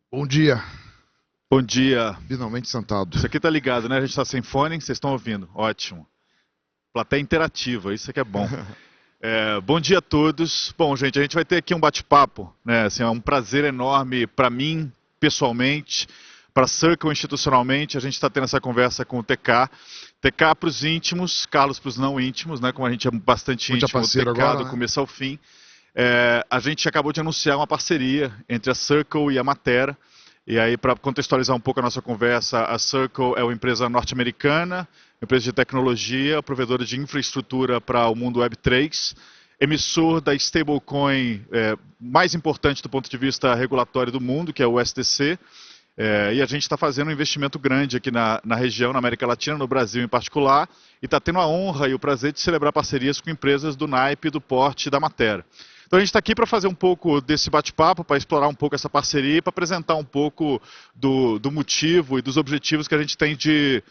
Bom dia, Bom dia. finalmente sentado. Isso aqui tá ligado, né? A gente tá sem fone, vocês estão ouvindo. Ótimo. Plateia interativa, isso aqui é bom. Bom dia a todos. Bom, gente, a gente vai ter aqui um bate-papo, né? Assim, é um prazer enorme para mim, pessoalmente, para a Circle institucionalmente. A gente está tendo essa conversa com o TK. TK para os íntimos, Carlos para os não íntimos, né? Como a gente é bastante Muito íntimo do parceiro TK, agora, do né? começo ao fim. A gente acabou de anunciar uma parceria entre a Circle e a Matera. E aí, para contextualizar um pouco a nossa conversa, a Circle é uma empresa norte-americana, empresa de tecnologia, provedora de infraestrutura para o mundo Web3, emissor da stablecoin mais importante do ponto de vista regulatório do mundo, que é o SDC. E a gente está fazendo um investimento grande aqui na região, na América Latina, no Brasil em particular, e está tendo a honra e o prazer de celebrar parcerias com empresas do naipe, do porte e da Matera. Então a gente está aqui para fazer um pouco desse bate-papo, para explorar um pouco essa parceria e para apresentar um pouco do motivo e dos objetivos que a gente tem de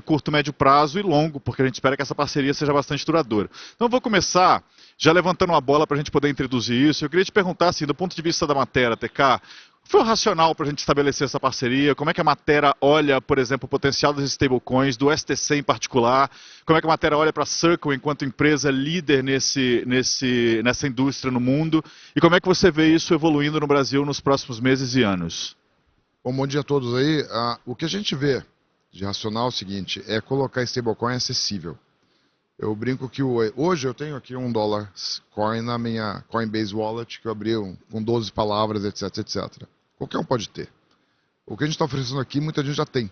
curto, médio prazo e longo, porque a gente espera que essa parceria seja bastante duradoura. Então eu vou começar já levantando uma bola para a gente poder introduzir isso. Eu queria te perguntar, assim, do ponto de vista da Matera, TK, foi o racional para a gente estabelecer essa parceria? Como é que a Matera olha, por exemplo, o potencial das stablecoins, do STC em particular? Como é que a Matera olha para a Circle enquanto empresa líder nessa indústria no mundo? E como é que você vê isso evoluindo no Brasil nos próximos meses e anos? Bom dia a todos aí. O que a gente vê de racional é o seguinte, é colocar stablecoin acessível. Eu brinco que hoje eu tenho aqui $1 coin na minha Coinbase Wallet, que eu abri com 12 palavras, etc, etc. Qualquer um pode ter. O que a gente está oferecendo aqui, muita gente já tem.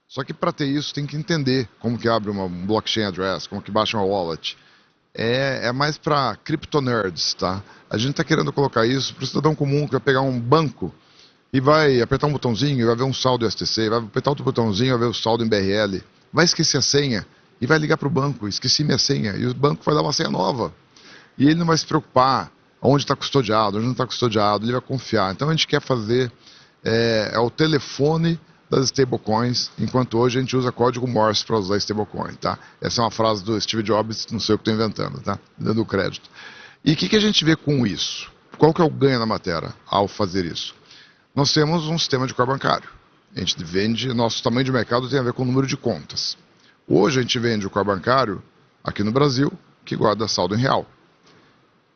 Só que para ter isso, tem que entender como que abre um blockchain address, como que baixa uma wallet. É mais para crypto nerds, tá? A gente está querendo colocar isso para o cidadão comum que vai pegar um banco e vai apertar um botãozinho e vai ver um saldo STC, vai apertar outro botãozinho e vai ver o saldo em BRL, vai esquecer a senha e vai ligar para o banco, esqueci minha senha, e o banco vai dar uma senha nova. E ele não vai se preocupar onde está custodiado, onde não está custodiado, ele vai confiar. Então a gente quer fazer o telefone das stablecoins, enquanto hoje a gente usa código Morse para usar stablecoin, tá? Essa é uma frase do Steve Jobs, não sei o que estou inventando, tá? Dando crédito. E o que a gente vê com isso? Qual que é o ganho na matéria ao fazer isso? Nós temos um sistema de core bancário. A gente vende, nosso tamanho de mercado tem a ver com o número de contas. Hoje a gente vende o core bancário aqui no Brasil, que guarda saldo em real.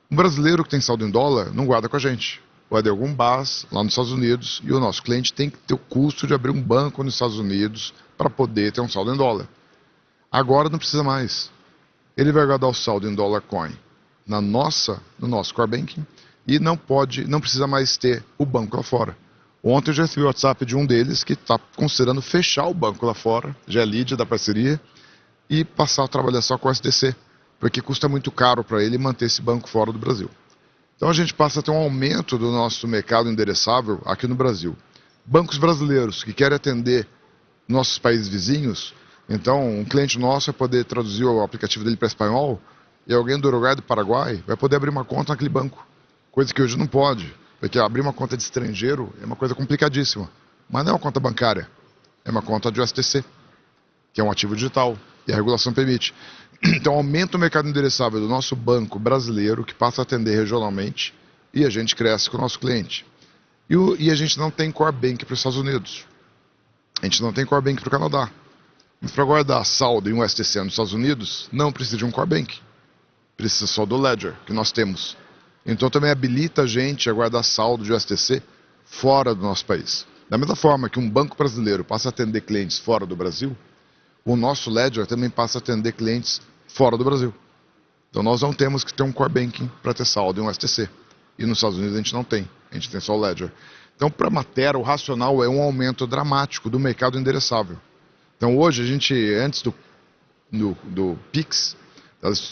Um brasileiro que tem saldo em dólar não guarda com a gente. Vai ter algum BAS lá nos Estados Unidos e o nosso cliente tem que ter o custo de abrir um banco nos Estados Unidos para poder ter um saldo em dólar. Agora não precisa mais. Ele vai guardar o saldo em dólar coin no nosso core banking e não precisa mais ter o banco lá fora. Ontem eu já recebi o WhatsApp de um deles que está considerando fechar o banco lá fora, já é lead da parceria, e passar a trabalhar só com o SDC, porque custa muito caro para ele manter esse banco fora do Brasil. Então a gente passa a ter um aumento do nosso mercado endereçável aqui no Brasil. Bancos brasileiros que querem atender nossos países vizinhos, então um cliente nosso vai poder traduzir o aplicativo dele para espanhol e alguém do Uruguai e do Paraguai vai poder abrir uma conta naquele banco, coisa que hoje não pode, porque abrir uma conta de estrangeiro é uma coisa complicadíssima, mas não é uma conta bancária, é uma conta de USDC, que é um ativo digital, e a regulação permite. Então aumenta o mercado endereçável do nosso banco brasileiro, que passa a atender regionalmente, e a gente cresce com o nosso cliente. E a gente não tem core bank para os Estados Unidos. A gente não tem core bank para o Canadá. Mas para guardar saldo em um STC nos Estados Unidos, não precisa de um core bank. Precisa só do Ledger, que nós temos. Então também habilita a gente a guardar saldo de USDC fora do nosso país. Da mesma forma que um banco brasileiro passa a atender clientes fora do Brasil, o nosso Ledger também passa a atender clientes fora do Brasil. Então nós não temos que ter um core banking para ter saldo em um STC. E nos Estados Unidos a gente não tem, a gente tem só o Ledger. Então para a Matera, o racional é um aumento dramático do mercado endereçável. Então hoje a gente, antes do Pix,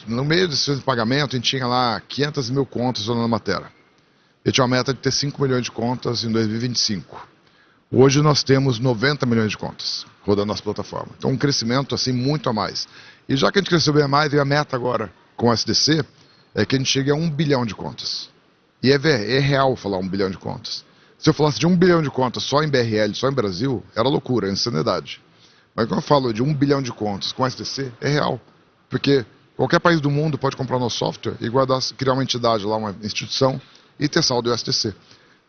no meio desse pagamento, a gente tinha lá 500 mil contas na Matera. Eu tinha uma meta de ter 5 milhões de contas em 2025. Hoje nós temos 90 milhões de contas rodando nossa plataforma. Então um crescimento assim muito a mais. E já que a gente cresceu bem a mais, e a meta agora com o SDC é que a gente chegue a 1 bilhão de contas. E é real falar 1 bilhão de contas. Se eu falasse de 1 bilhão de contas só em BRL, só em Brasil, era loucura, é insanidade. Mas quando eu falo de 1 bilhão de contas com SDC, é real. Porque qualquer país do mundo pode comprar nosso software e criar uma entidade lá, uma instituição, e ter saldo em SDC.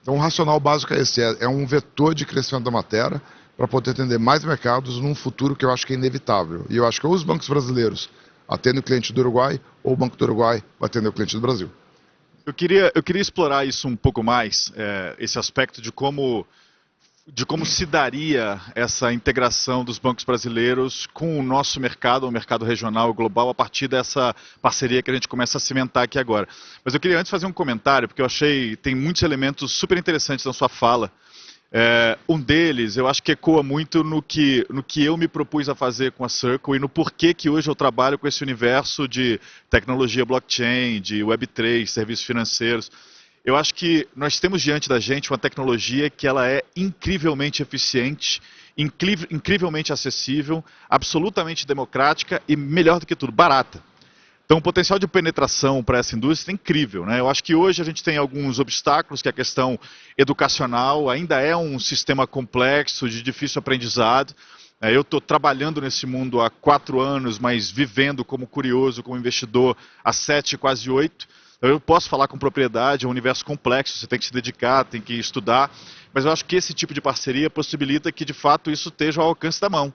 Então o racional básico é esse, é um vetor de crescimento da matéria para poder atender mais mercados num futuro que eu acho que é inevitável. E eu acho que ou os bancos brasileiros atendem o cliente do Uruguai, ou o Banco do Uruguai vai atender o cliente do Brasil. Eu queria explorar isso um pouco mais, esse aspecto de como se daria essa integração dos bancos brasileiros com o nosso mercado, o mercado regional e global, a partir dessa parceria que a gente começa a cimentar aqui agora. Mas eu queria antes fazer um comentário, porque eu achei tem muitos elementos super interessantes na sua fala. Um deles, eu acho que ecoa muito no que eu me propus a fazer com a Circle e no porquê que hoje eu trabalho com esse universo de tecnologia blockchain, de Web3, serviços financeiros. Eu acho que nós temos diante da gente uma tecnologia que ela é incrivelmente eficiente, incrivelmente acessível, absolutamente democrática e, melhor do que tudo, barata. Então, o potencial de penetração para essa indústria é incrível, né? Eu acho que hoje a gente tem alguns obstáculos, que a questão educacional ainda é um sistema complexo, de difícil aprendizado. Eu estou trabalhando nesse mundo há 4 anos, mas vivendo como curioso, como investidor, há 7, quase 8. Eu posso falar com propriedade, é um universo complexo, você tem que se dedicar, tem que estudar, mas eu acho que esse tipo de parceria possibilita que, de fato, isso esteja ao alcance da mão.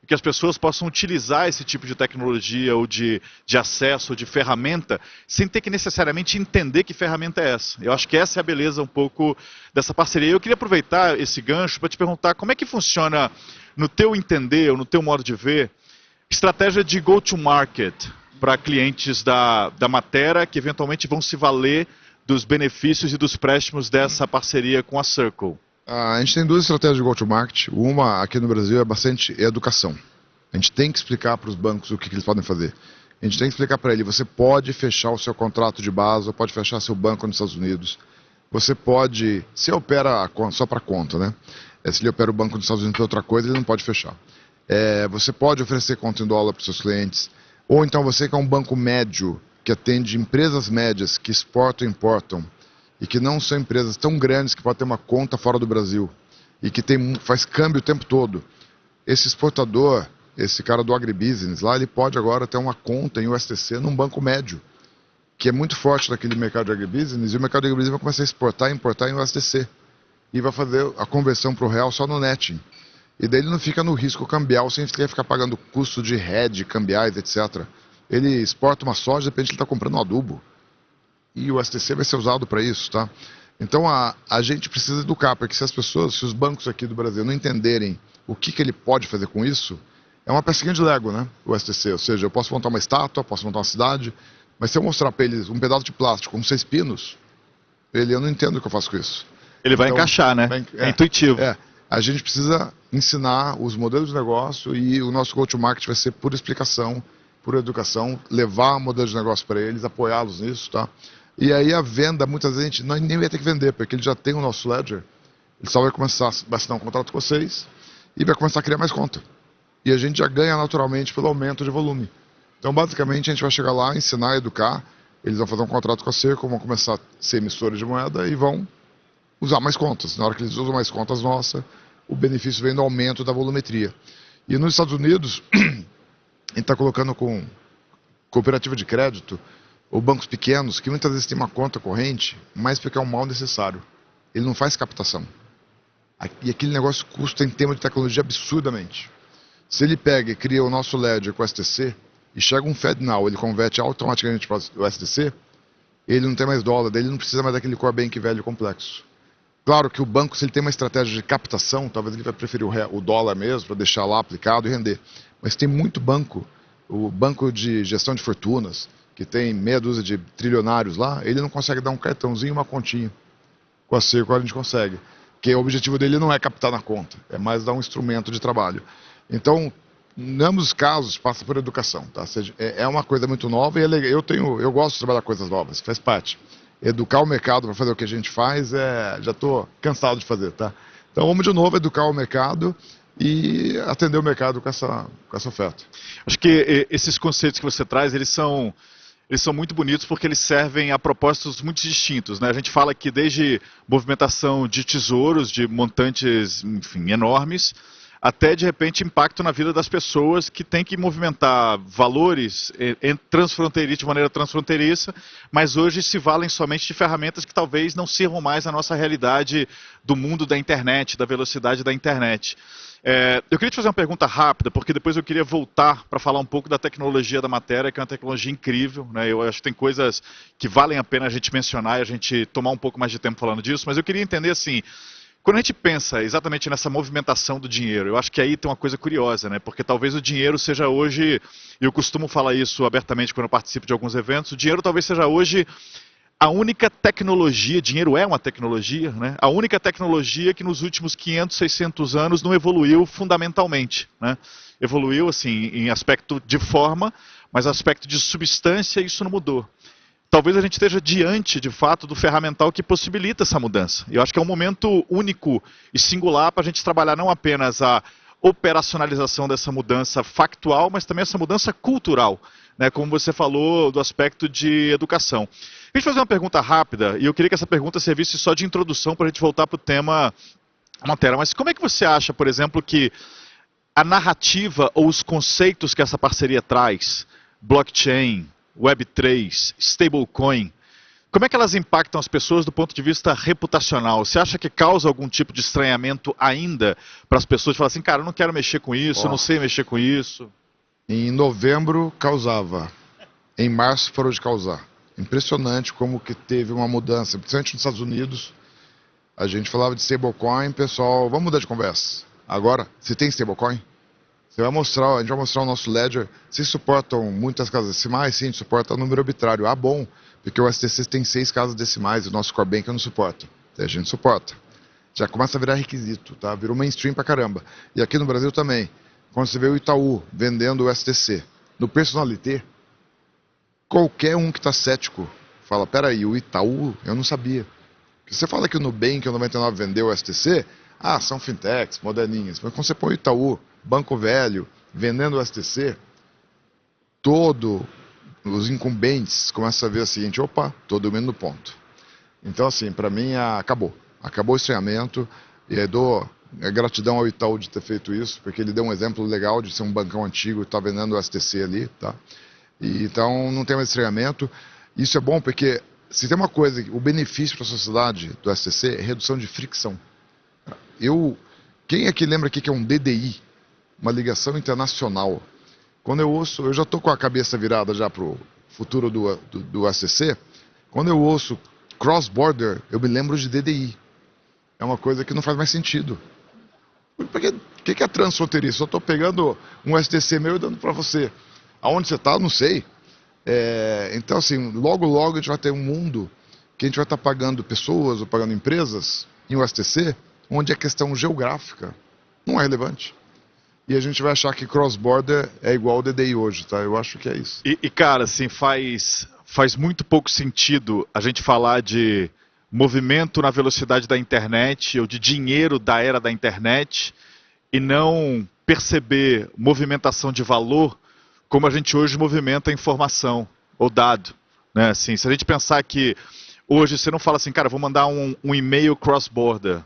Que as pessoas possam utilizar esse tipo de tecnologia ou de acesso, ou de ferramenta, sem ter que necessariamente entender que ferramenta é essa. Eu acho que essa é a beleza um pouco dessa parceria. Eu queria aproveitar esse gancho para te perguntar como é que funciona, no teu entender, ou no teu modo de ver, estratégia de go-to-market para clientes da Matera que eventualmente vão se valer dos benefícios e dos préstimos dessa parceria com a Circle. A gente tem 2 estratégias de go-to-market. Uma aqui no Brasil é bastante educação. A gente tem que explicar para os bancos o que eles podem fazer. A gente tem que explicar para ele, você pode fechar o seu contrato de base, pode fechar seu banco nos Estados Unidos. Você pode, se opera só para conta, né? Se ele opera o banco nos Estados Unidos para outra coisa, ele não pode fechar. Você pode oferecer conta em dólar para os seus clientes. Ou então você que é um banco médio, que atende empresas médias que exportam e importam, e que não são empresas tão grandes que podem ter uma conta fora do Brasil, e que faz câmbio o tempo todo. Esse exportador, esse cara do agribusiness lá, ele pode agora ter uma conta em USDC num banco médio, que é muito forte naquele mercado de agribusiness, e o mercado de agribusiness vai começar a exportar e importar em USDC, e vai fazer a conversão para o real só no netting. E daí ele não fica no risco cambial sem ficar pagando custo de hedge, cambiais, etc. Ele exporta uma soja, de repente ele está comprando um adubo. E o STC vai ser usado para isso, tá? Então a gente precisa educar, porque se os bancos aqui do Brasil não entenderem o que ele pode fazer com isso, é uma pecinha de Lego, né? O STC, ou seja, eu posso montar uma estátua, posso montar uma cidade, mas se eu mostrar para eles um pedaço de plástico com 6 pinos, eu não entendo o que eu faço com isso. Ele vai encaixar, né? É intuitivo. A gente precisa ensinar os modelos de negócio e o nosso go-to-market vai ser por explicação, por educação, levar modelos de negócio para eles, apoiá-los nisso, tá? E aí a venda, muitas vezes a gente nem vai ter que vender, porque ele já tem o nosso ledger, ele só vai começar a assinar um contrato com vocês e vai começar a criar mais conta. E a gente já ganha naturalmente pelo aumento de volume. Então basicamente a gente vai chegar lá, ensinar, educar, eles vão fazer um contrato com a Circle, vão começar a ser emissores de moeda e vão usar mais contas. Na hora que eles usam mais contas nossas, o benefício vem do aumento da volumetria. E nos Estados Unidos, a gente está colocando com cooperativa de crédito, ou bancos pequenos, que muitas vezes tem uma conta corrente, mas porque é um mal necessário. Ele não faz captação. E aquele negócio custa em termos de tecnologia absurdamente. Se ele pega e cria o nosso ledger com o STC, e chega um FedNow, ele converte automaticamente para o STC, ele não tem mais dólar, daí ele não precisa mais daquele core bank velho complexo. Claro que o banco, se ele tem uma estratégia de captação, talvez ele vai preferir o dólar mesmo, para deixar lá aplicado e render. Mas tem muito banco, o banco de gestão de fortunas, que tem meia dúzia de trilionários lá, ele não consegue dar um cartãozinho e uma continha. Com a Circle a gente consegue. Porque o objetivo dele não é captar na conta, é mais dar um instrumento de trabalho. Então, em ambos os casos, passa por educação. Tá? Ou seja, é uma coisa muito nova e é legal. Eu gosto de trabalhar coisas novas, faz parte. Educar o mercado para fazer o que a gente faz, já estou cansado de fazer. Tá? Então vamos de novo educar o mercado e atender o mercado com essa oferta. Acho que esses conceitos que você traz, eles são muito bonitos porque eles servem a propósitos muito distintos, né? A gente fala aqui desde movimentação de tesouros, de montantes, enfim, enormes, até de repente impacto na vida das pessoas que têm que movimentar valores de maneira transfronteiriça, mas hoje se valem somente de ferramentas que talvez não sirvam mais à nossa realidade do mundo da internet, da velocidade da internet. Eu queria te fazer uma pergunta rápida, porque depois eu queria voltar para falar um pouco da tecnologia da matéria, que é uma tecnologia incrível, né? Eu acho que tem coisas que valem a pena a gente mencionar e a gente tomar um pouco mais de tempo falando disso, mas eu queria entender assim, quando a gente pensa exatamente nessa movimentação do dinheiro, eu acho que aí tem uma coisa curiosa, né? Porque talvez o dinheiro seja hoje, e eu costumo falar isso abertamente quando eu participo de alguns eventos, o dinheiro talvez seja hoje a única tecnologia, dinheiro é uma tecnologia, né? A única tecnologia que nos últimos 500, 600 anos não evoluiu fundamentalmente, né? Evoluiu assim em aspecto de forma, mas aspecto de substância isso não mudou. Talvez a gente esteja diante, de fato, do ferramental que possibilita essa mudança. Eu acho que é um momento único e singular para a gente trabalhar não apenas a operacionalização dessa mudança factual, mas também essa mudança cultural, né? Como você falou do aspecto de educação. Deixa eu fazer uma pergunta rápida, e eu queria que essa pergunta servisse só de introdução para a gente voltar para o tema matéria. Mas como é que você acha, por exemplo, que a narrativa ou os conceitos que essa parceria traz, blockchain, Web3, stablecoin, como é que elas impactam as pessoas do ponto de vista reputacional? Você acha que causa algum tipo de estranhamento ainda para as pessoas falarem assim, cara, eu não quero mexer com isso, eu não sei mexer com isso? Em novembro causava, em março parou de causar. Impressionante como que teve uma mudança, principalmente nos Estados Unidos. A gente falava de stablecoin, pessoal, vamos mudar de conversa. Agora, se tem stablecoin, a gente vai mostrar o nosso ledger. Vocês suportam muitas casas decimais? Sim, a gente suporta número arbitrário. Ah, bom, porque o STC tem 6 casas decimais e o nosso core bank não suporta. A gente suporta. Já começa a virar requisito, tá? Virou mainstream pra caramba. E aqui no Brasil também. Quando você vê o Itaú vendendo o STC no Personalité, qualquer um que está cético fala, peraí, o Itaú, eu não sabia. Porque você fala que o Nubank, o 99 vendeu o STC, são fintechs, moderninhas. Mas quando você põe o Itaú, Banco Velho, vendendo o STC, todos os incumbentes começam a ver o seguinte, opa, estou dormindo no ponto. Então, assim, para mim, acabou. Acabou o estranhamento, e aí dou gratidão ao Itaú de ter feito isso, porque ele deu um exemplo legal de ser um bancão antigo e estar vendendo o STC ali, tá? E, então, não tem mais estranhamento. Isso é bom porque, se tem uma coisa, o benefício para a sociedade do STC é redução de fricção. Quem aqui lembra que é um DDI? Uma ligação internacional. Quando eu ouço, eu já estou com a cabeça virada já para o futuro do STC, quando eu ouço cross-border, eu me lembro de DDI. É uma coisa que não faz mais sentido. Porque o que é transfronteiriço? Eu estou pegando um STC meu e dando para você. Aonde você está, não sei. Então, assim, logo, logo a gente vai ter um mundo que a gente vai estar pagando pessoas ou pagando empresas em um STC, onde a questão geográfica não é relevante. E a gente vai achar que cross-border é igual ao DDI hoje, tá? Eu acho que é isso. Cara, assim, faz muito pouco sentido a gente falar de movimento na velocidade da internet ou de dinheiro da era da internet e não perceber movimentação de valor como a gente hoje movimenta informação ou dado, né? Assim, se a gente pensar que hoje você não fala assim, cara, vou mandar um e-mail cross-border.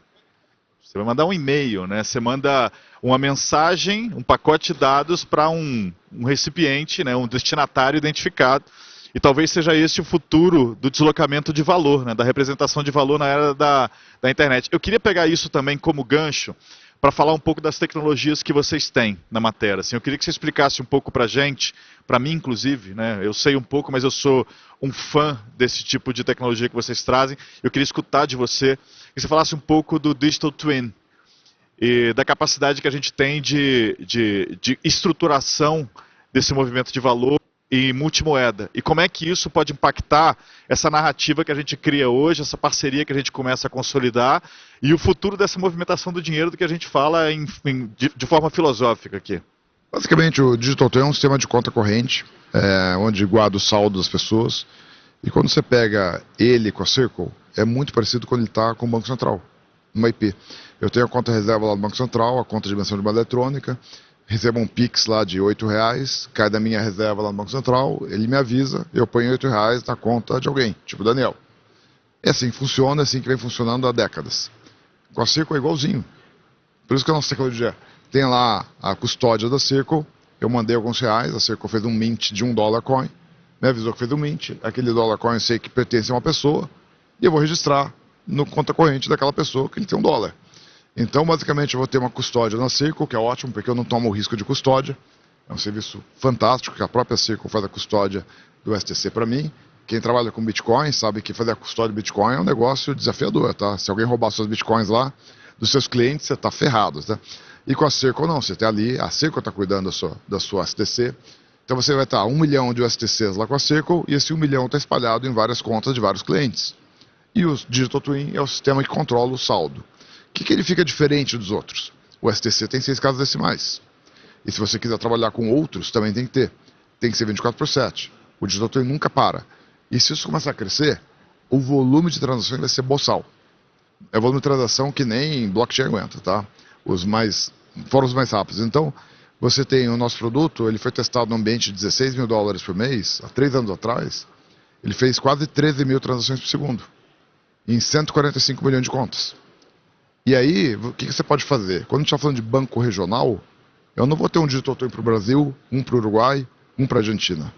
Você vai mandar um e-mail, né? Você manda uma mensagem, um pacote de dados para um recipiente, né? Um destinatário identificado. E talvez seja esse o futuro do deslocamento de valor, né? Da representação de valor na era da internet. Eu queria pegar isso também como gancho para falar um pouco das tecnologias que vocês têm na matéria. Assim, eu queria que você explicasse um pouco para a gente, para mim inclusive, né? Eu sei um pouco, mas eu sou um fã desse tipo de tecnologia que vocês trazem. Eu queria escutar de você, que você falasse um pouco do Digital Twin e da capacidade que a gente tem de estruturação desse movimento de valor e multimoeda. E como é que isso pode impactar essa narrativa que a gente cria hoje, essa parceria que a gente começa a consolidar e o futuro dessa movimentação do dinheiro do que a gente fala de forma filosófica aqui. Basicamente, o Digital Twin é um sistema de conta corrente, onde guarda o saldo das pessoas. E quando você pega ele com a Circle, é muito parecido quando ele está com o Banco Central, numa IP. Eu tenho a conta reserva lá do Banco Central, a conta de dimensão de moeda eletrônica, recebo um Pix lá de R$8, cai da minha reserva lá no Banco Central, ele me avisa, eu ponho R$8 na conta de alguém, tipo o Daniel. É assim que funciona, é assim que vem funcionando há décadas. Com a Circle é igualzinho. Por isso que a nossa tecnologia tem lá a custódia da Circle, eu mandei alguns reais, a Circle fez um mint de $1 coin, me avisou que fez um mint, aquele dólar coin eu sei que pertence a uma pessoa, e eu vou registrar no conta corrente daquela pessoa que ele tem $1. Então, basicamente, eu vou ter uma custódia na Circle, que é ótimo, porque eu não tomo o risco de custódia. É um serviço fantástico, que a própria Circle faz a custódia do STC para mim. Quem trabalha com Bitcoin sabe que fazer a custódia do Bitcoin é um negócio desafiador, tá? Se alguém roubar suas Bitcoins lá, dos seus clientes, você está ferrado, tá? E com a Circle não, você tem ali, a Circle está cuidando da sua STC. Então você vai estar 1 milhão de USDCs lá com a Circle, e esse 1 milhão está espalhado em várias contas de vários clientes. E o Digital Twin é o sistema que controla o saldo. O que ele fica diferente dos outros? O STC tem 6 casas decimais. E se você quiser trabalhar com outros, também tem que ter. Tem que ser 24/7. O Digital Twin nunca para. E se isso começar a crescer, o volume de transações vai ser boçal. É o volume de transação que nem blockchain aguenta, tá? Foram os mais rápidos. Então, você tem o nosso produto, ele foi testado no ambiente de $16 mil por mês, há 3 anos atrás. Ele fez quase 13 mil transações por segundo, em 145 milhões de contas. E aí, o que você pode fazer? Quando a gente está falando de banco regional, eu não vou ter um Digital Twin para o Brasil, um para o Uruguai, um para a Argentina.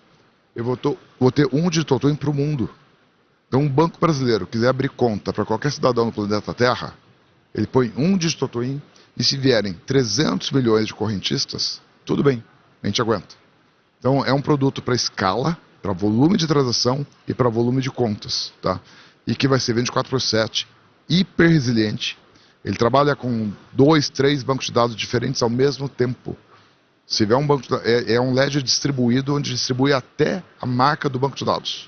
Eu vou ter um Digital Twin para o mundo. Então, um banco brasileiro quiser abrir conta para qualquer cidadão no planeta Terra, ele põe um Digital Twin, e se vierem 300 milhões de correntistas, tudo bem, a gente aguenta. Então, é um produto para escala, para volume de transação e para volume de contas, tá? E que vai ser 24/7, hiper resiliente. Ele trabalha com 2, 3 bancos de dados diferentes ao mesmo tempo. Se tiver um banco de dados, é um ledger distribuído, onde distribui até a marca do banco de dados.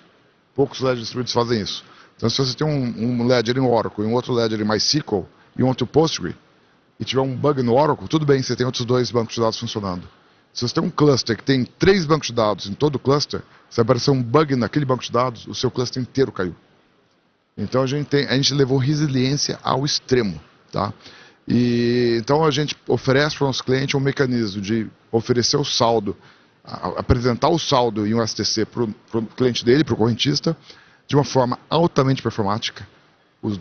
Poucos ledgers distribuídos fazem isso. Então, se você tem um ledger em Oracle, e um outro ledger em MySQL, e um outro Postgre, e tiver um bug no Oracle, tudo bem, você tem outros 2 bancos de dados funcionando. Se você tem um cluster que tem 3 bancos de dados em todo o cluster, se aparecer um bug naquele banco de dados, o seu cluster inteiro caiu. Então a gente levou resiliência ao extremo, tá? E então a gente oferece para o nosso cliente um mecanismo de oferecer o saldo, apresentar o saldo em um STC para o cliente dele, para o correntista, de uma forma altamente performática.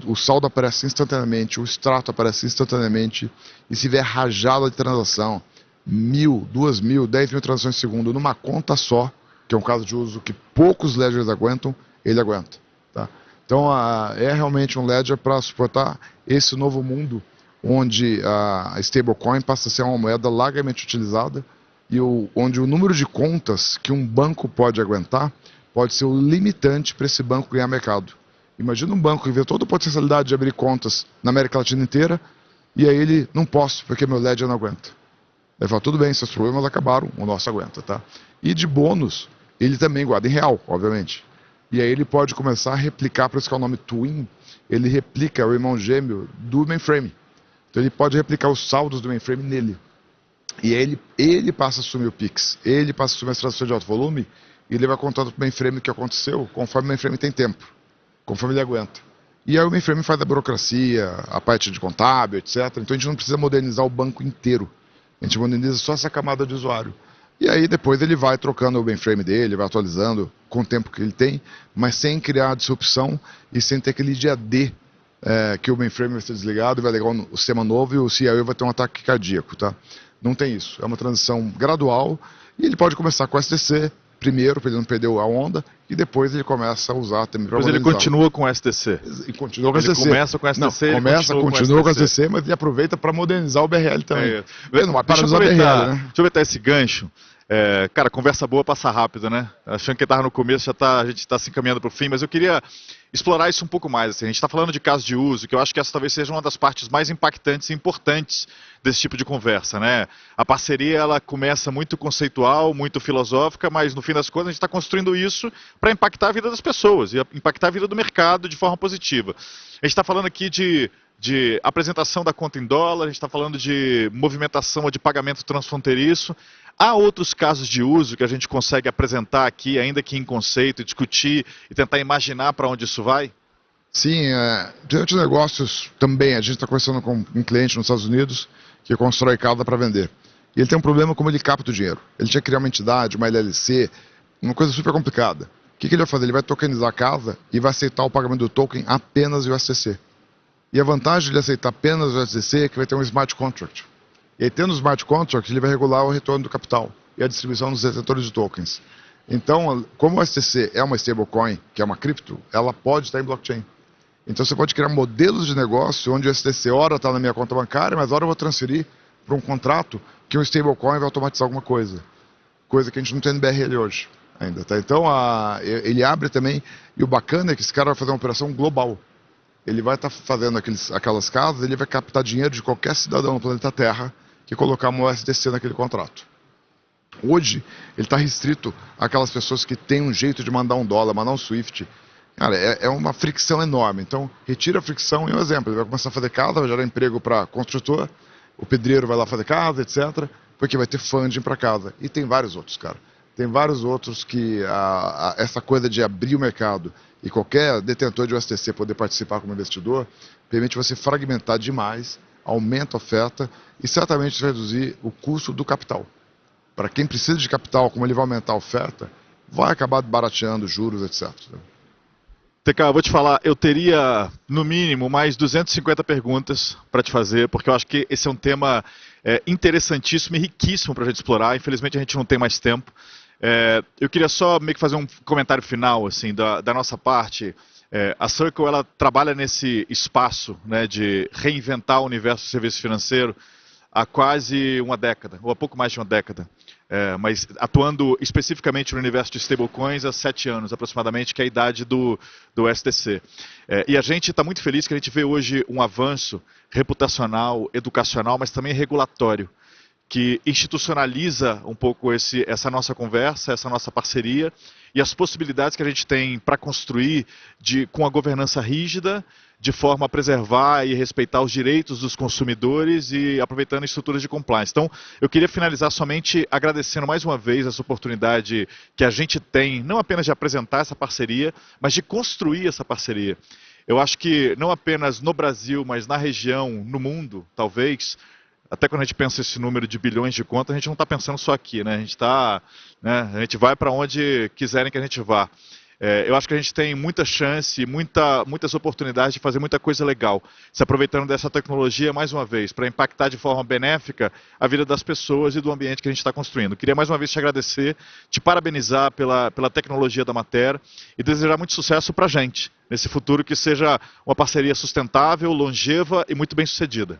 O saldo aparece instantaneamente, o extrato aparece instantaneamente, e se vier rajada de transação, 1.000, 2.000, 10.000 transações por segundo numa conta só, que é um caso de uso que poucos ledgers aguentam, ele aguenta, tá? Então é realmente um ledger para suportar esse novo mundo, onde a stablecoin passa a ser uma moeda largamente utilizada, e onde o número de contas que um banco pode aguentar pode ser o limitante para esse banco ganhar mercado. Imagina um banco que vê toda a potencialidade de abrir contas na América Latina inteira, e aí ele, não posso, porque meu ledger não aguenta. Ele fala, tudo bem, seus problemas acabaram, o nosso aguenta, tá? E de bônus, ele também guarda em real, obviamente. E aí ele pode começar a replicar, por isso que é o nome Twin, ele replica o irmão gêmeo do mainframe. Então ele pode replicar os saldos do mainframe nele. E aí ele passa a assumir o Pix, ele passa a assumir as transações de alto volume, e ele vai contando para o mainframe o que aconteceu, conforme o mainframe tem tempo, conforme ele aguenta. E aí o mainframe faz a burocracia, a parte de contábil, etc. Então a gente não precisa modernizar o banco inteiro. A gente moderniza só essa camada de usuário. E aí depois ele vai trocando o mainframe dele, vai atualizando com o tempo que ele tem, mas sem criar disrupção e sem ter aquele dia D, que o mainframe vai ser desligado, vai ligar o sistema novo e o CIO vai ter um ataque cardíaco, tá? Não tem isso. É uma transição gradual e ele pode começar com o STC primeiro, para ele não perder a onda, e depois ele começa a usar também para modernizar. Mas ele continua com o STC. E continua com o STC. Ele começa com o STC, continua com o STC, mas ele aproveita para modernizar o BRL também. Ele não vai parar de usar o BRL, né? Deixa eu aproveitar esse gancho. Cara, conversa boa passa rápido, né? Achando que estava no começo, a gente está se encaminhando para o fim, mas eu queria explorar isso um pouco mais. Assim. A gente está falando de casos de uso, que eu acho que essa talvez seja uma das partes mais impactantes e importantes desse tipo de conversa, né? A parceria, ela começa muito conceitual, muito filosófica, mas no fim das contas a gente está construindo isso para impactar a vida das pessoas e impactar a vida do mercado de forma positiva. A gente está falando aqui de apresentação da conta em dólar, a gente está falando de movimentação ou de pagamento transfronteiriço. Há outros casos de uso que a gente consegue apresentar aqui, ainda que em conceito, discutir e tentar imaginar para onde isso vai? Sim, durante negócios também, a gente está conversando com um cliente nos Estados Unidos que constrói casa para vender. E ele tem um problema como ele capta o dinheiro. Ele tinha que criar uma entidade, uma LLC, uma coisa super complicada. O que ele vai fazer? Ele vai tokenizar a casa e vai aceitar o pagamento do token apenas USDC. E a vantagem de ele aceitar apenas o USDC é que vai ter um smart contract. E aí, tendo o smart contract, ele vai regular o retorno do capital e a distribuição dos detentores de tokens. Então, como o STC é uma stablecoin, que é uma cripto, ela pode estar em blockchain. Então você pode criar modelos de negócio onde o STC hora está na minha conta bancária, mas hora eu vou transferir para um contrato que um stablecoin vai automatizar alguma coisa. Coisa que a gente não tem no BRL hoje ainda. Tá? Então ele abre também, e o bacana é que esse cara vai fazer uma operação global. Ele vai estar fazendo aquelas casas, ele vai captar dinheiro de qualquer cidadão no planeta Terra que colocar um STC naquele contrato. Hoje, ele está restrito àquelas pessoas que têm um jeito de mandar um dólar, mandar um SWIFT. Cara, é uma fricção enorme. Então, retira a fricção e um exemplo. Ele vai começar a fazer casa, vai gerar emprego para construtor, o pedreiro vai lá fazer casa, etc. Porque vai ter funding para casa. E tem vários outros, cara. Tem vários outros que essa coisa de abrir o mercado e qualquer detentor de USDC poder participar como investidor, permite você fragmentar demais, aumenta a oferta e certamente reduzir o custo do capital. Para quem precisa de capital, como ele vai aumentar a oferta, vai acabar barateando juros, etc. TK, vou te falar, eu teria, no mínimo, mais 250 perguntas para te fazer, porque eu acho que esse é um tema interessantíssimo e riquíssimo para a gente explorar. Infelizmente, a gente não tem mais tempo. Eu queria só meio que fazer um comentário final assim, da nossa parte. A Circle ela trabalha nesse espaço, né, de reinventar o universo do serviço financeiro há quase uma década, ou há pouco mais de uma década. Mas atuando especificamente no universo de stablecoins há 7 anos aproximadamente, que é a idade do STC. E a gente está muito feliz que a gente vê hoje um avanço reputacional, educacional, mas também regulatório, que institucionaliza um pouco essa nossa conversa, essa nossa parceria e as possibilidades que a gente tem para construir com a governança rígida, de forma a preservar e respeitar os direitos dos consumidores e aproveitando estruturas de compliance. Então, eu queria finalizar somente agradecendo mais uma vez essa oportunidade que a gente tem, não apenas de apresentar essa parceria, mas de construir essa parceria. Eu acho que não apenas no Brasil, mas na região, no mundo, talvez, até quando a gente pensa esse número de bilhões de contas, a gente não está pensando só aqui, né? A gente vai para onde quiserem que a gente vá. Eu acho que a gente tem muita chance, muitas oportunidades de fazer muita coisa legal, se aproveitando dessa tecnologia, mais uma vez, para impactar de forma benéfica a vida das pessoas e do ambiente que a gente está construindo. Queria mais uma vez te agradecer, te parabenizar pela tecnologia da matéria e desejar muito sucesso para a gente, nesse futuro que seja uma parceria sustentável, longeva e muito bem sucedida.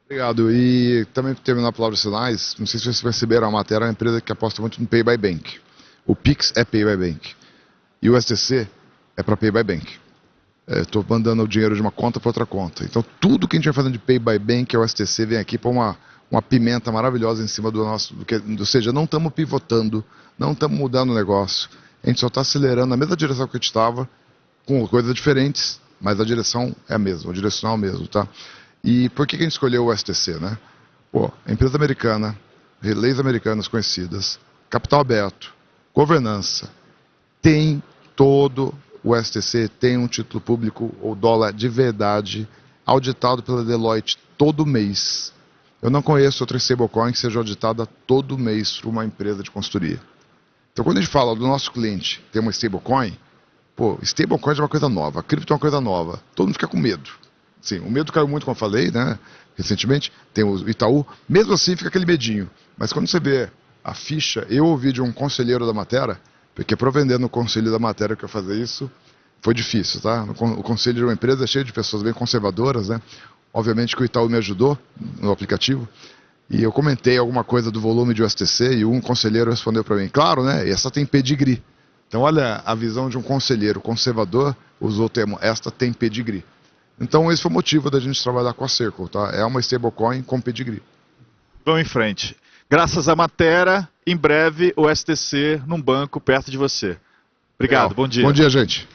Obrigado. E também para terminar a palavra de sinais, não sei se vocês perceberam, a matéria é uma empresa que aposta muito no Pay by Bank. O Pix é Pay by Bank. E o STC é para Pay by Bank. Estou mandando o dinheiro de uma conta para outra conta. Então tudo que a gente vai fazendo de Pay by Bank, é o STC, vem aqui para uma pimenta maravilhosa em cima do nosso... ou seja, não estamos pivotando, não estamos mudando o negócio. A gente só está acelerando na mesma direção que a gente estava, com coisas diferentes, mas a direção é a mesma, o direcional é o mesmo, tá? E por que a gente escolheu o STC, né? Pô, empresa americana, leis americanas conhecidas, capital aberto, governança, tem todo o STC, tem um título público ou dólar de verdade, auditado pela Deloitte todo mês. Eu não conheço outra stablecoin que seja auditada todo mês por uma empresa de consultoria. Então quando a gente fala do nosso cliente ter uma stablecoin, pô, stablecoin é uma coisa nova, cripto é uma coisa nova, todo mundo fica com medo. Sim, o medo caiu muito, como eu falei, né? Recentemente, tem o Itaú, mesmo assim fica aquele medinho. Mas quando você vê a ficha, eu ouvi de um conselheiro da matéria, porque para vender no conselho da matéria que eu fazer isso, foi difícil, tá? O conselho de uma empresa é cheio de pessoas bem conservadoras, né? Obviamente que o Itaú me ajudou no aplicativo, e eu comentei alguma coisa do volume de USDC, e um conselheiro respondeu para mim, claro, né? Essa tem pedigree. Então olha a visão de um conselheiro conservador, usou o termo, esta tem pedigree. Então esse foi o motivo da gente trabalhar com a Circle, tá? É uma stablecoin com pedigree. Vamos em frente. Graças à matéria, em breve o STC num banco perto de você. Obrigado, Legal. bom dia. Bom dia, gente.